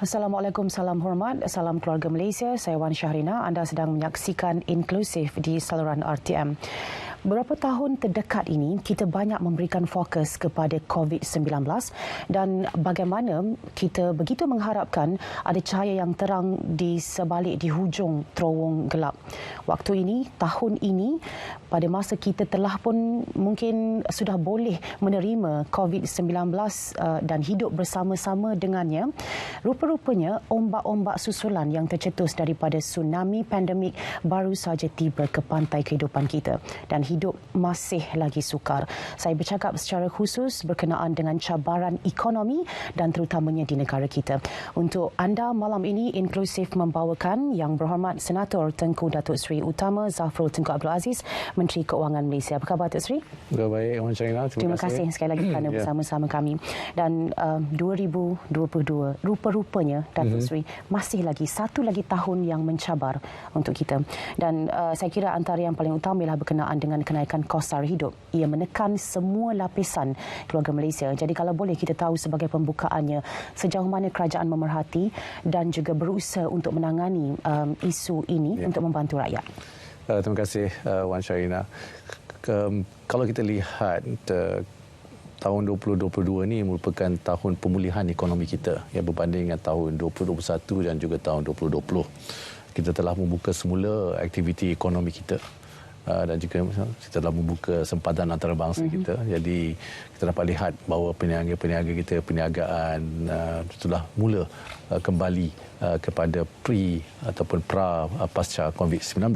Assalamualaikum, salam hormat, salam keluarga Malaysia. Saya Wan Syahrina. Anda sedang menyaksikan Inklusif di saluran RTM. Beberapa tahun terdekat ini, kita banyak memberikan fokus kepada COVID-19 dan bagaimana kita begitu mengharapkan ada cahaya yang terang di sebalik di hujung terowong gelap. Waktu ini, tahun ini, pada masa kita telah pun mungkin sudah boleh menerima COVID-19 dan hidup bersama-sama dengannya, rupa-rupanya ombak-ombak susulan yang tercetus daripada tsunami pandemik baru saja tiba ke pantai kehidupan kita dan hidup masih lagi sukar. Saya bercakap secara khusus berkenaan dengan cabaran ekonomi dan terutamanya di negara kita. Untuk anda malam ini, Inklusif membawakan Yang Berhormat Senator Tengku Datuk Seri Utama Zafrul Tunku Abdul Aziz, Menteri Keuangan Malaysia. Apa khabar, Datuk Seri? Baik, Wan Syahrina. Terima kasih sekali lagi kerana bersama-sama kami. Dan 2022, rupa-rupanya, Datuk Seri, masih lagi satu lagi tahun yang mencabar untuk kita. Dan saya kira antara yang paling utama ialah berkenaan dengan kenaikan kos sara hidup. Ia menekan semua lapisan keluarga Malaysia. Jadi kalau boleh kita tahu sebagai pembukaannya, sejauh mana kerajaan memerhati dan juga berusaha untuk menangani isu ini untuk membantu rakyat. Terima kasih, Wan Syahrina. Kalau kita lihat tahun 2022 ini merupakan tahun pemulihan ekonomi kita ya, berbanding dengan tahun 2021 dan juga tahun 2020. Kita telah membuka semula aktiviti ekonomi kita. Dan juga kita telah membuka sempadan antarabangsa kita. Jadi kita dapat lihat bahawa peniaga-peniaga kita, perniagaan telah mula kembali kepada ataupun pasca COVID-19.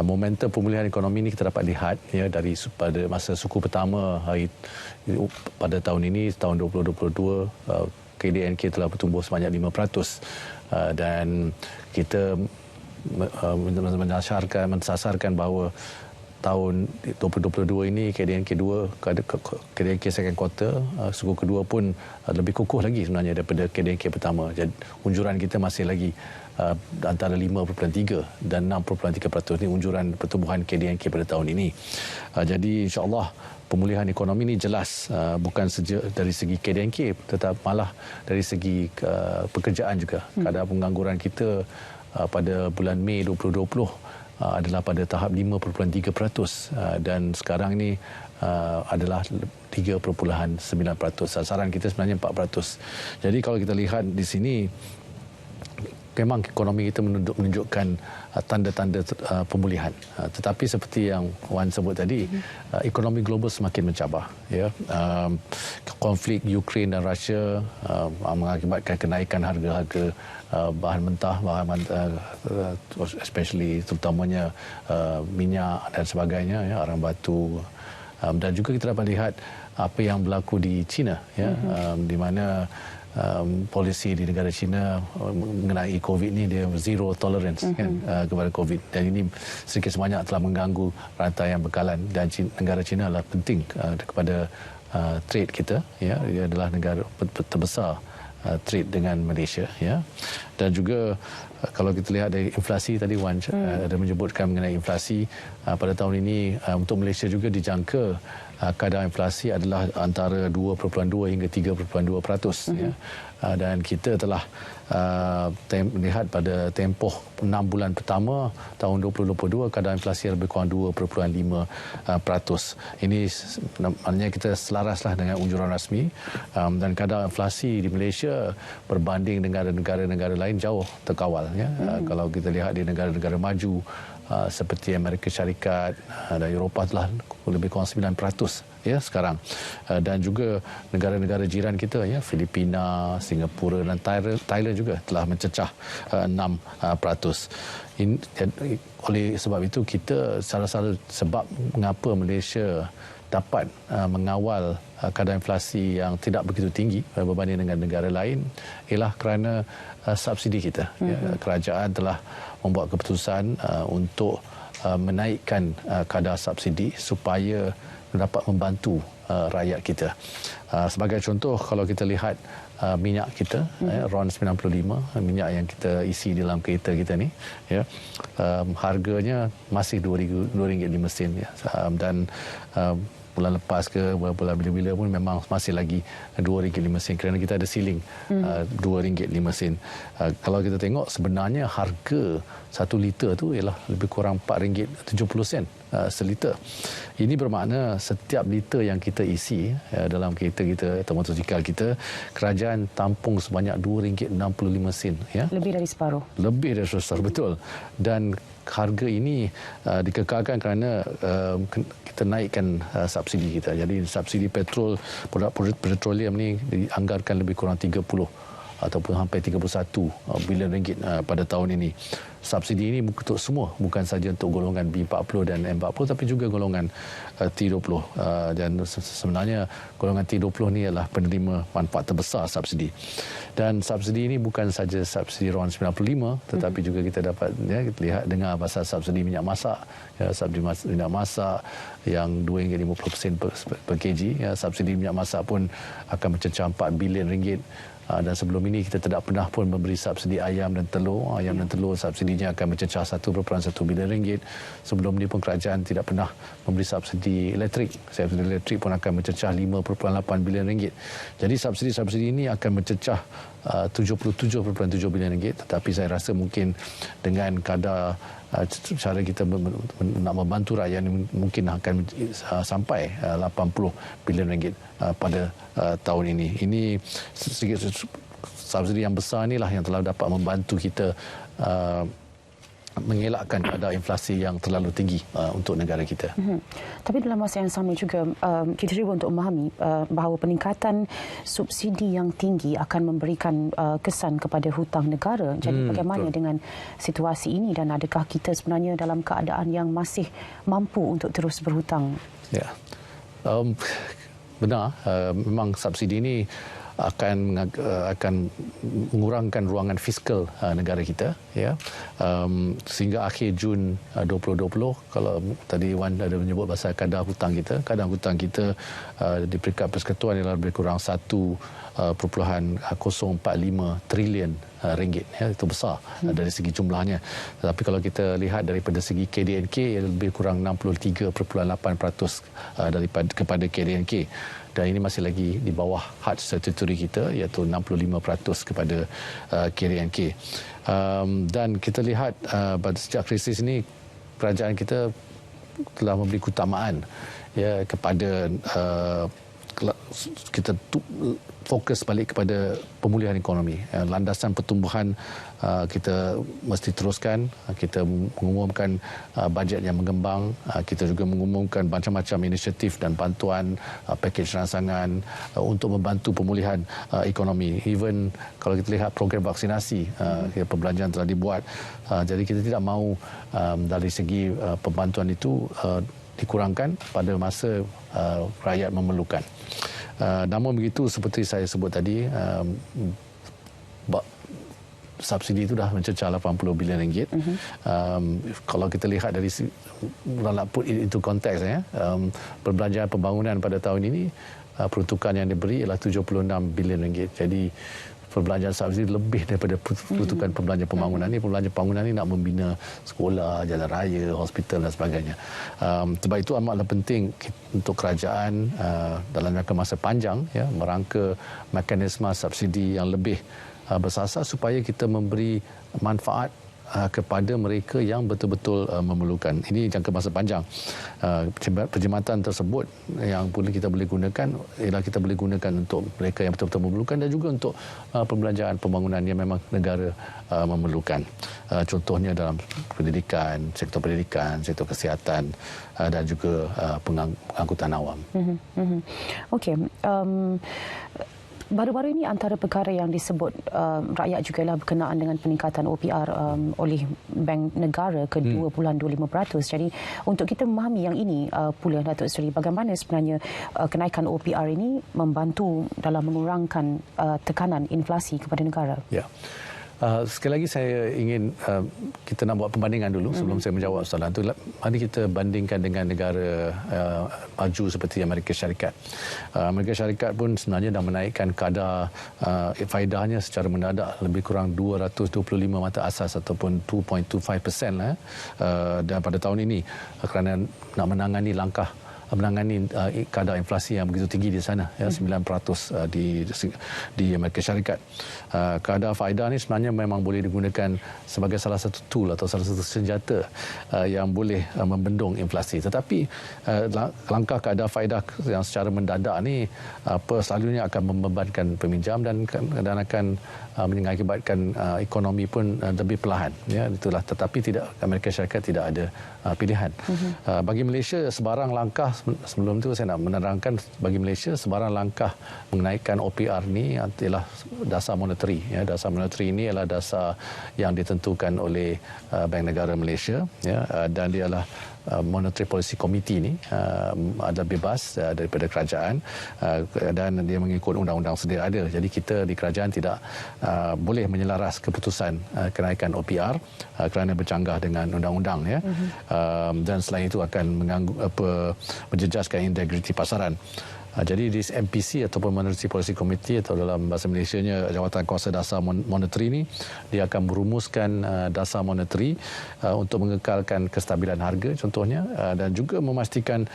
Momentum pemulihan ekonomi ini kita dapat lihat ya dari pada masa suku pertama pada tahun ini, tahun 2022, KDNK telah bertumbuh sebanyak 5%. Dan kita mensasarkan bahawa tahun 2022 ini KDNK 2, KDNK second quarter, suku kedua pun lebih kukuh lagi sebenarnya daripada KDNK pertama. Jadi unjuran kita masih lagi antara 5.3 dan 6.3%. Ini unjuran pertumbuhan KDNK pada tahun ini. Jadi insya-Allah pemulihan ekonomi ini jelas bukan saja dari segi KDNK, tetapi malah dari segi pekerjaan juga. Kadar pengangguran kita pada bulan Mei 2020 adalah pada tahap 5.3% dan sekarang ini adalah 3.9%. Sasaran kita sebenarnya 4%. Jadi kalau kita lihat di sini, memang ekonomi kita menunjukkan tanda-tanda pemulihan. Tetapi seperti yang Wan sebut tadi, ekonomi global semakin mencabar. Ya. Konflik Ukraine dan Rusia mengakibatkan kenaikan harga-harga bahan mentah, especially terutamanya minyak dan sebagainya, ya, arang batu. Dan juga kita dapat lihat apa yang berlaku di China, ya, di mana polisi di negara China mengenai COVID ni dia zero tolerance kan, kepada COVID, dan ini sedikit sebanyak telah mengganggu rantai yang bekalan. Dan negara China adalah penting kepada trade kita, ya, ia adalah negara terbesar trade dengan Malaysia, ya. Dan juga kalau kita lihat dari inflasi tadi, Wan ada menyebutkan mengenai inflasi pada tahun ini, untuk Malaysia juga dijangka kadar inflasi adalah antara 2.2 hingga 3.2%. Ya. Dan kita telah melihat pada tempoh 6 bulan pertama tahun 2022 kadar inflasi lebih kurang 2.5%. Ini maknanya kita selaraslah dengan unjuran rasmi, dan kadar inflasi di Malaysia berbanding dengan negara-negara lain jauh terkawal. Ya. Kalau kita lihat di negara-negara maju seperti Amerika Syarikat dan Eropah telah lebih kurang 9%, ya, sekarang. Dan juga negara-negara jiran kita, ya, Filipina, Singapura dan Thailand juga telah mencecah 6%. Oleh sebab itu, kita salah satu sebab mengapa Malaysia dapat mengawal kadar inflasi yang tidak begitu tinggi berbanding dengan negara lain ialah kerana subsidi kita. Ya, kerajaan telah membuat keputusan untuk menaikkan kadar subsidi supaya dapat membantu rakyat kita. Sebagai contoh, kalau kita lihat minyak kita, RON 95, minyak yang kita isi dalam kereta kita ni, ya, harganya masih RM2.05, ya, dan bulan lepas ke bulan bila-bila pun memang masih lagi RM2.05 kerana kita ada ceiling RM2.05. Kalau kita tengok sebenarnya harga 1 liter tu ialah lebih kurang RM4.70 seliter. Ini bermakna setiap liter yang kita isi dalam kereta kita atau motosikal kita, kerajaan tampung sebanyak RM2.65 ya. Lebih dari separuh. Lebih dari separuh, betul. Dan harga ini dikekalkan kerana kita naikkan subsidi kita. Jadi subsidi petrol, produk petroleum ni dianggarkan lebih kurang 30 ataupun hampir 31 bilion ringgit pada tahun ini. Subsidi ini untuk semua, bukan saja untuk golongan B40 dan M40 tapi juga golongan T20. Dan sebenarnya golongan T20 ni adalah penerima manfaat terbesar subsidi. Dan subsidi ini bukan saja subsidi RON 95 tetapi juga kita dapat kita lihat dengar pasal subsidi minyak masak, subsidi minyak masak yang RM2.50 per kg. Subsidi minyak masak pun akan mencecah RM4 bilion. Dan sebelum ini kita tidak pernah pun memberi subsidi ayam dan telur. Ayam dan telur subsidinya akan mencecah RM1.1 bilion. Sebelum ini pun kerajaan tidak pernah memberi subsidi elektrik. Subsidi elektrik pun akan mencecah RM5.8 bilion. Jadi subsidi-subsidi ini akan mencecah RM77.7 bilion. Tetapi saya rasa mungkin dengan kadar cara kita nak membantu rakyat mungkin akan sampai RM80 bilion pada tahun ini. Ini subsidi yang besar inilah yang telah dapat membantu kita mengelakkan kadar inflasi yang terlalu tinggi untuk negara kita. Tapi dalam masa yang sama juga kita cuba untuk memahami bahawa peningkatan subsidi yang tinggi akan memberikan kesan kepada hutang negara. Jadi bagaimana dengan situasi ini dan adakah kita sebenarnya dalam keadaan yang masih mampu untuk terus berhutang? Ya, benar. Memang subsidi ini akan mengurangkan ruangan fiskal negara kita, ya, sehingga akhir Jun 2020. Kalau tadi Wan ada menyebut pasal kadar hutang kita di peringkat persekutuan ialah lebih kurang 1.045 trilion ringgit, ya, itu besar dari segi jumlahnya. Tetapi kalau kita lihat daripada segi KDNK lebih kurang 63.8% kepada KDNK. Dan ini masih lagi di bawah had statutory kita iaitu 65% kepada KDNK. Dan kita lihat pada sejak krisis ini kerajaan kita telah memberi keutamaan ya kepada kita fokus balik kepada pemulihan ekonomi. Landasan pertumbuhan kita mesti teruskan. Kita mengumumkan bajet yang mengembang. Kita juga mengumumkan macam-macam inisiatif dan bantuan, pakej rangsangan untuk membantu pemulihan ekonomi. Even kalau kita lihat program vaksinasi, perbelanjaan telah dibuat. Jadi kita tidak mahu dari segi pembantuan itu dikurangkan pada masa rakyat memerlukan. Namun begitu, seperti saya sebut tadi, subsidi itu dah mencecah 80 bilion ringgit. Kalau kita lihat dari put into konteks, perbelanjaan pembangunan pada tahun ini, peruntukan yang diberi ialah 76 bilion ringgit. Jadi perbelanjaan subsidi lebih daripada peruntukan perbelanjaan pembangunan ini. Perbelanjaan pembangunan ini nak membina sekolah, jalan raya, hospital dan sebagainya. Sebab itu amatlah penting untuk kerajaan dalam jangka masa panjang, ya, merangka mekanisme subsidi yang lebih bersasar supaya kita memberi manfaat kepada mereka yang betul-betul memerlukan. Ini jangka masa panjang. Perkhidmatan tersebut yang kita boleh gunakan ialah kita boleh gunakan untuk mereka yang betul-betul memerlukan dan juga untuk perbelanjaan pembangunan yang memang negara memerlukan. Contohnya dalam pendidikan, sektor kesihatan dan juga pengangkutan awam. Okey. Baru-baru ini antara perkara yang disebut rakyat juga ialah berkenaan dengan peningkatan OPR oleh Bank Negara ke 2.25%. Jadi untuk kita memahami yang ini pula, Datuk Seri, bagaimana sebenarnya kenaikan OPR ini membantu dalam mengurangkan tekanan inflasi kepada negara? Ya. Sekali lagi saya ingin kita nak buat pembandingan dulu sebelum saya menjawab soalan itu. Mari kita bandingkan dengan negara maju seperti Amerika Syarikat. Amerika Syarikat pun sebenarnya dah menaikkan kadar faedahnya secara mendadak lebih kurang 225 mata asas ataupun 2.25% dan pada tahun ini kerana nak menangani langkah menangani kadar inflasi yang begitu tinggi di sana, ya, 9% di Amerika Syarikat. Kadar faedah ni sebenarnya memang boleh digunakan sebagai salah satu tool atau salah satu senjata yang boleh membendung inflasi. Tetapi langkah kadar faedah yang secara mendadak ni selalunya akan membebankan peminjam dan akan mengakibatkan ekonomi pun lebih perlahan, ya, itulah. Tetapi Amerika Syarikat tidak ada pilihan. Bagi Malaysia, sebarang langkah, sebelum itu saya nak menerangkan, bagi Malaysia sebarang langkah menaikkan OPR ni adalah dasar monetary, ya. Dasar monetary ini adalah dasar yang ditentukan oleh Bank Negara Malaysia, ya, dan dia adalah Monetary Policy Committee ni adalah bebas daripada kerajaan dan dia mengikut undang-undang sedia ada. Jadi kita di kerajaan tidak boleh menyelaras keputusan kenaikan OPR kerana bercanggah dengan undang-undang, ya. Dan selain itu akan mengganggu menjejaskan integriti pasaran. Jadi di MPC ataupun Monetary Policy Committee atau dalam bahasa Malaysianya Jawatan Kuasa Dasar Monetary ni, dia akan merumuskan dasar monetary untuk mengekalkan kestabilan harga contohnya, dan juga memastikan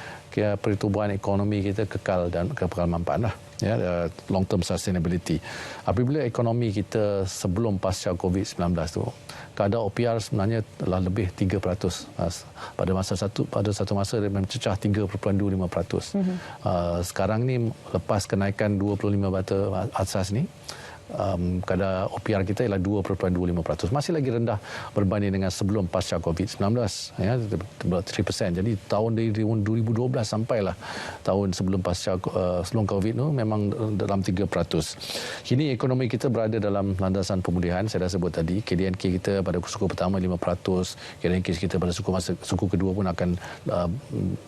pertumbuhan ekonomi kita kekal dan kekal manfaat lah, ya, long term sustainability. Apabila ekonomi kita sebelum pasca COVID-19 tu, kadar OPR sebenarnya telah lebih 3%. Pada satu masa dia mencecah 3.25%. Sekarang ni lepas kenaikan 25 bata asas ni, kadar OPR kita ialah 2.25%. Masih lagi rendah berbanding dengan sebelum pasca COVID-19, ya, 3%. Jadi tahun dari 2012 sampailah tahun sebelum pasca sebelum COVID tu memang dalam 3%. Kini ekonomi kita berada dalam landasan pemulihan. Saya dah sebut tadi, KDNK kita pada suku pertama 5%, KDNK kita pada suku kedua pun akan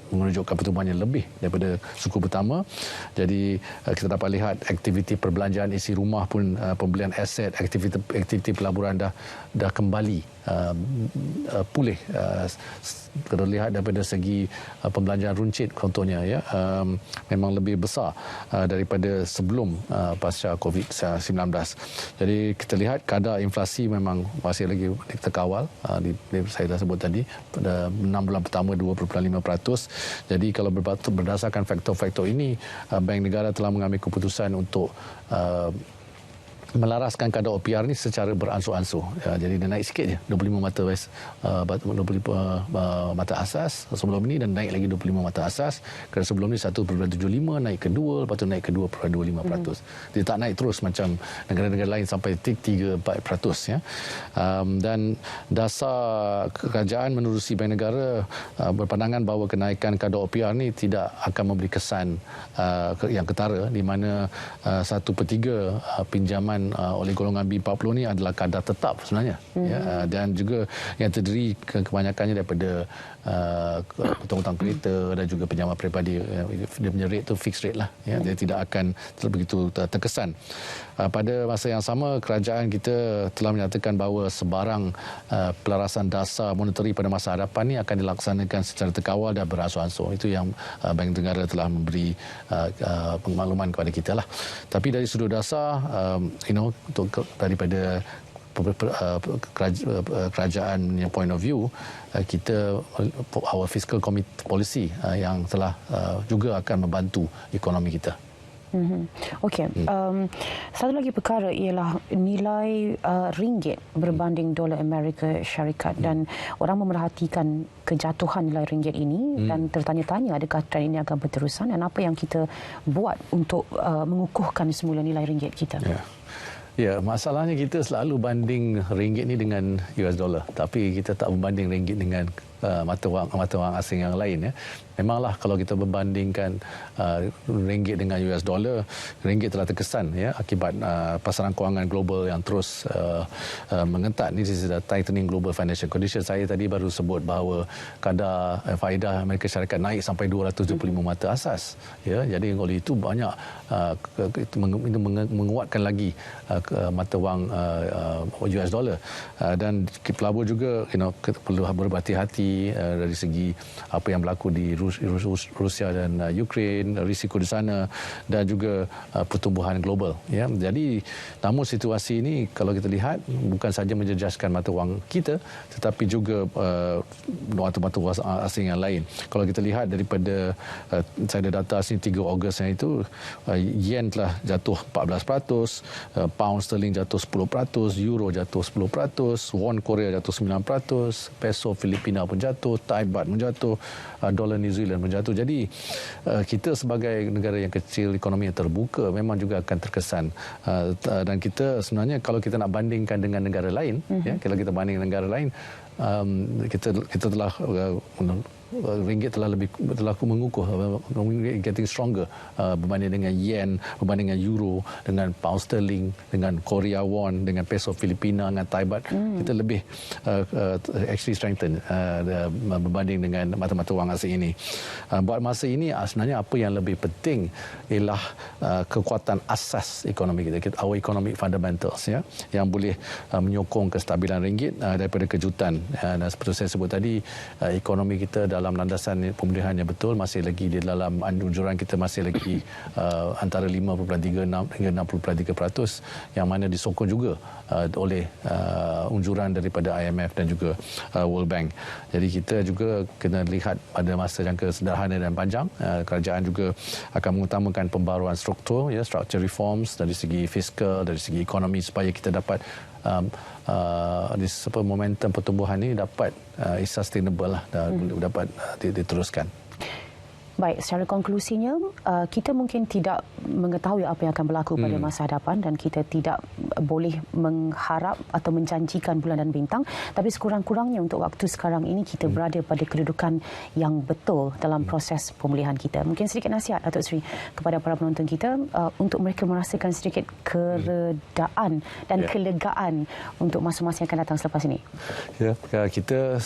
menunjukkan pertumbuhan yang lebih daripada suku pertama. Jadi kita dapat lihat aktiviti perbelanjaan isi rumah pun, pembelian aset, aktiviti pelaburan dah kembali pulih. Terlihat daripada segi pembelanjaan runcit contohnya, ya, memang lebih besar daripada sebelum pasca COVID-19. Jadi kita lihat kadar inflasi memang masih lagi terkawal. Saya dah sebut tadi pada 6 bulan pertama 2.5%. Jadi kalau berdasarkan faktor-faktor ini, Bank Negara telah mengambil keputusan untuk melaraskan kadar OPR ni secara beransur-ansur. Ya, jadi dia naik sikit je, 25 mata asas sebelum ini, dan naik lagi 25 mata asas. Kerana sebelum ni 1.75 naik ke 2, lepas tu naik ke 2.25%. Dia tak naik terus macam negara-negara lain sampai 3-4%, ya. Dan dasar kerajaan menerusi Bank Negara berpandangan bahawa kenaikan kadar OPR ni tidak akan memberi kesan yang ketara, di mana 1/3 pinjaman oleh golongan B40 ni adalah kadar tetap sebenarnya, ya, dan juga yang terdiri kebanyakannya daripada hutang-hutang kereta dan juga pinjaman peribadi. Dia punya rate tu fixed rate lah, ya. Dia tidak akan begitu terkesan. Pada masa yang sama, kerajaan kita telah menyatakan bahawa sebarang pelarasan dasar monetary pada masa hadapan ni akan dilaksanakan secara terkawal dan beransur-ansur. Itu yang Bank Negara telah memberi pengmakluman kepada kita lah. Tapi dari sudut dasar, daripada kerajaan point of view, kita our fiscal policy yang telah juga akan membantu ekonomi kita. Okey. Satu lagi perkara ialah nilai ringgit berbanding dolar Amerika Syarikat, dan orang memerhatikan kejatuhan nilai ringgit ini dan tertanya-tanya adakah trend ini akan berterusan, dan apa yang kita buat untuk mengukuhkan semula nilai ringgit kita. Ya, masalahnya kita selalu banding ringgit ni dengan US dollar, tapi kita tak membanding ringgit dengan mata wang asing yang lain, ya. Memanglah kalau kita berbandingkan ringgit dengan US dollar, ringgit telah terkesan, ya, akibat pasaran kewangan global yang terus mengentat. This is the tightening global financial condition. Saya tadi baru sebut bahawa kadar faedah Amerika Syarikat naik sampai 275 mata asas, ya. Jadi oleh itu banyak menguatkan lagi mata wang US dollar, dan pelabur juga perlu berhati-hati geopolitik, dari segi apa yang berlaku di Rusia dan Ukraine, risiko di sana dan juga pertumbuhan global. Ya. Jadi namun situasi ini kalau kita lihat bukan saja menjejaskan mata wang kita tetapi juga mata wang asing yang lain. Kalau kita lihat daripada saya ada data sini 3 Ogos yang itu yen telah jatuh 14%, pound sterling jatuh 10%, euro jatuh 10%, won Korea jatuh 9%, peso Filipina pun jatuh, Thai baht pun jatuh, dolar New Zealand pun jatuh. Jadi kita sebagai negara yang kecil, ekonomi yang terbuka memang juga akan terkesan. Dan kita sebenarnya kalau kita nak bandingkan dengan negara lain, ya, kalau kita banding dengan negara lain, kita telah ringgit telah mengukuh, getting stronger berbanding dengan yen, berbanding dengan euro, dengan pound sterling, dengan Korea won, dengan peso Filipina, dengan Thai baht. Kita lebih actually strengthen berbanding dengan mata-mata wang asing ini. Buat masa ini sebenarnya apa yang lebih penting ialah kekuatan asas ekonomi kita, our economic fundamentals, ya, yang boleh menyokong kestabilan ringgit daripada kejutan. Dan seperti saya sebut tadi, ekonomi kita dalam landasan pemulihan yang betul, masih lagi di dalam anjuran kita masih lagi antara 5.36 hingga 60.3%, yang mana disokong juga oleh unjuran daripada IMF dan juga World Bank. Jadi kita juga kena lihat pada masa jangka sederhana dan panjang, kerajaan juga akan mengutamakan pembaruan struktur, ya, structure reforms dari segi fiskal, dari segi ekonomi supaya kita dapat momentum pertumbuhan ini dapat sustainable lah, dapat diteruskan. Baik, secara konklusinya, kita mungkin tidak mengetahui apa yang akan berlaku pada masa hadapan dan kita tidak boleh mengharap atau menjanjikan bulan dan bintang, tapi sekurang-kurangnya untuk waktu sekarang ini kita berada pada kedudukan yang betul dalam proses pemulihan kita. Mungkin sedikit nasihat Datuk Seri kepada para penonton kita untuk mereka merasakan sedikit keredaan dan kelegaan untuk masa-masa yang akan datang selepas ini. Ya, kita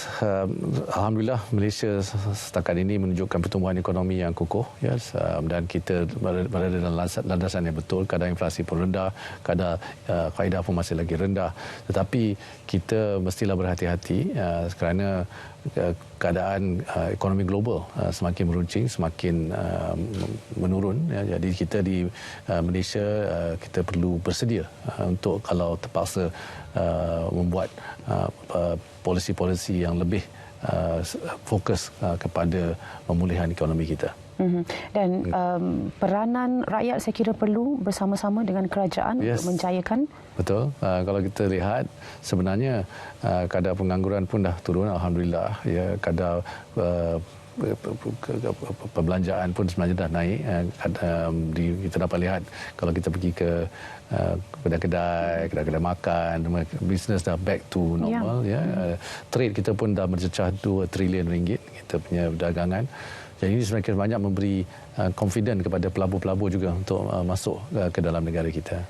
alhamdulillah Malaysia setakat ini menunjukkan pertumbuhan ekonomi yang kukuh, ya, dan kita berada dalam landasan yang betul. Kadar inflasi pun rendah, kadar kaedah pun masih lagi rendah, tetapi kita mestilah berhati-hati kerana keadaan ekonomi global semakin meruncing, semakin menurun, ya. Jadi kita di Malaysia kita perlu bersedia untuk kalau terpaksa membuat polisi-polisi yang lebih fokus kepada pemulihan ekonomi kita. Dan peranan rakyat saya kira perlu bersama-sama dengan kerajaan untuk menjayakan. Betul. Kalau kita lihat sebenarnya kadar pengangguran pun dah turun, alhamdulillah. Ya, kadar perbelanjaan pun sebenarnya dah naik. Kita dapat lihat kalau kita pergi ke kedai-kedai makan, bisnes dah back to normal. Ya. Trade kita pun dah mencecah 2 trilion ringgit, kita punya perdagangan. Jadi ini semakin banyak memberi confident kepada pelabur-pelabur juga untuk masuk ke dalam negara kita.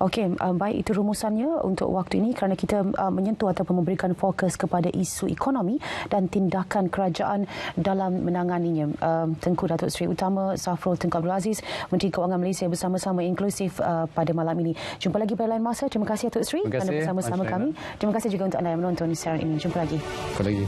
Okey, baik, itu rumusannya untuk waktu ini kerana kita menyentuh ataupun memberikan fokus kepada isu ekonomi dan tindakan kerajaan dalam menanganinya. Tengku Datuk Seri Utama Zafrul Tunku Abdul Aziz, Menteri Kewangan Malaysia bersama-sama inklusif pada malam ini. Jumpa lagi pada lain masa. Terima kasih Datuk Seri kerana bersama-sama kami. Terima kasih juga untuk anda yang menonton siaran ini. Jumpa lagi. Jumpa lagi.